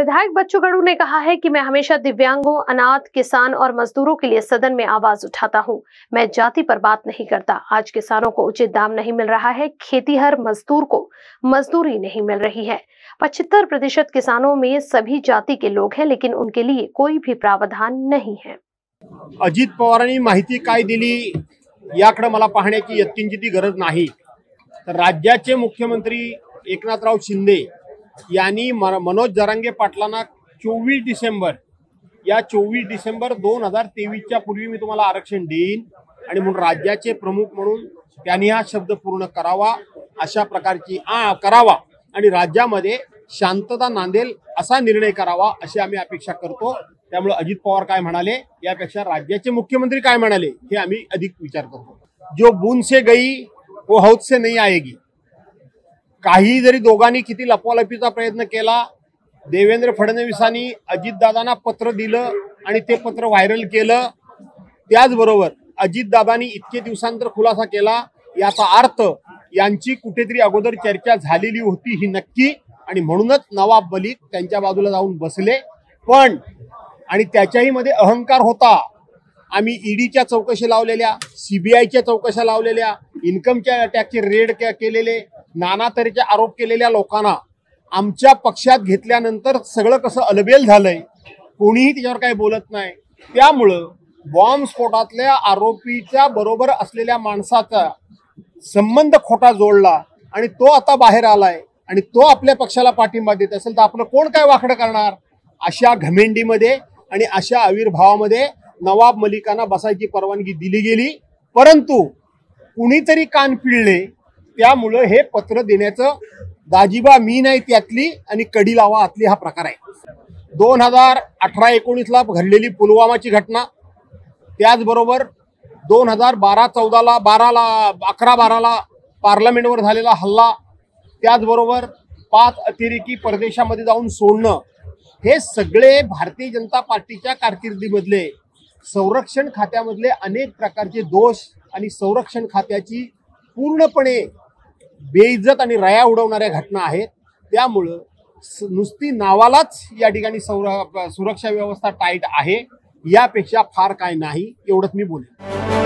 विधायक बच्चू कडू ने कहा है कि मैं हमेशा दिव्यांगों, अनाथ, किसान और मजदूरों के लिए सदन में आवाज उठाता हूं। मैं जाति पर बात नहीं करता। आज किसानों को उचित दाम नहीं मिल रहा है, खेतीहर मजदूर को मजदूरी नहीं मिल रही है। 75% किसानों में सभी जाति के लोग हैं, लेकिन उनके लिए कोई भी प्रावधान नहीं है। अजित पवारांनी माहिती काय दिली याकडे मला पाहण्याची यत्किंचितही गरज नाही। तर राज्याचे मुख्यमंत्री एकनाथराव शिंदे यांनी मनोज जरांगे पाटलांना 24 डिसेंबर 2023 च्या पूर्वी मी तुम्हाला आरक्षण देईन आणि म्हणून राज्याचे प्रमुख म्हणून त्यांनी हा शब्द पूर्ण करावा, अशा प्रकारची करावा आणि राज्यामध्ये शांतता नांदेल असा निर्णय करावा अशी आम्ही अपेक्षा करतो। त्यामुळे अजित पवार काय म्हणाले यापेक्षा राज्याचे मुख्यमंत्री काय म्हणाले हे आम्ही अधिक विचार करतो। जो बूंद से गई वो हौद से नहीं आएगी। काही जरी दोघांनी किती लपवालपीचा प्रयत्न केला, देवेंद्र फडणवीसांनी अजितदादांना पत्र दिलं आणि ते पत्र व्हायरल केलं। त्याचबरोबर अजितदादांनी इतके दिवसांतर खुलासा केला, याचा अर्थ यांची कुठेतरी अगोदर चर्चा झालेली होती ही नक्की, आणि म्हणूनच नवाब मलिक त्यांच्या बाजूला जाऊन बसले। पण आणि त्याच्याही मध्ये अहंकार होता। आम्ही ईडीच्या चौकशी लावलेल्या, सीबीआयच्या चौकशा लावलेल्या, इन्कमच्या टॅक्सचे रेड केलेले, नाना तऱ्हेचे आरोप केलेल्या लोकांना आमच्या पक्षात घेतल्यानंतर सगळं कसं अलबेल झालंय, कोणीही त्याच्यावर काही बोलत नाही। त्यामुळे बॉम्ब स्फोटातल्या आरोपीच्या बरोबर असलेल्या माणसाचा संबंध खोटा जोडला आणि तो आता बाहेर आलाय आणि तो आपल्या पक्षाला पाठिंबा देत असेल तर आपलं कोण काय वाकडं करणार। अशा घमेंडीमध्ये आणि अशा आविर्भावामध्ये नवाब मलिकांना बसायची परवानगी दिली गेली, परंतु कुणीतरी कान पिळले, त्यामुळे हे पत्र देण्याचं दाजीबा मी नाही त्यातली आणि कडी लावा आतली हा प्रकार आहे। 2018-19 ला घडलेली पुलवामाची घटना, त्याचबरोबर 2012-12ला पार्लमेंटवर झालेला हल्ला, त्याचबरोबर 5 अतिरेकी परदेशामध्ये जाऊन सोडणं, हे सगळे भारतीय जनता पार्टीच्या कारकिर्दीमधले संरक्षण खात्यामधले अनेक प्रकारचे दोष आणि संरक्षण खात्याची पूर्णपणे बेइज्जत आणि रया उडवणाऱ्या घटना आहेत। त्यामुळे नुसती नावालाच या ठिकाणी सुरक्षा व्यवस्था टाईट आहे, यापेक्षा फार काय नाही एवढंच मी बोलेन।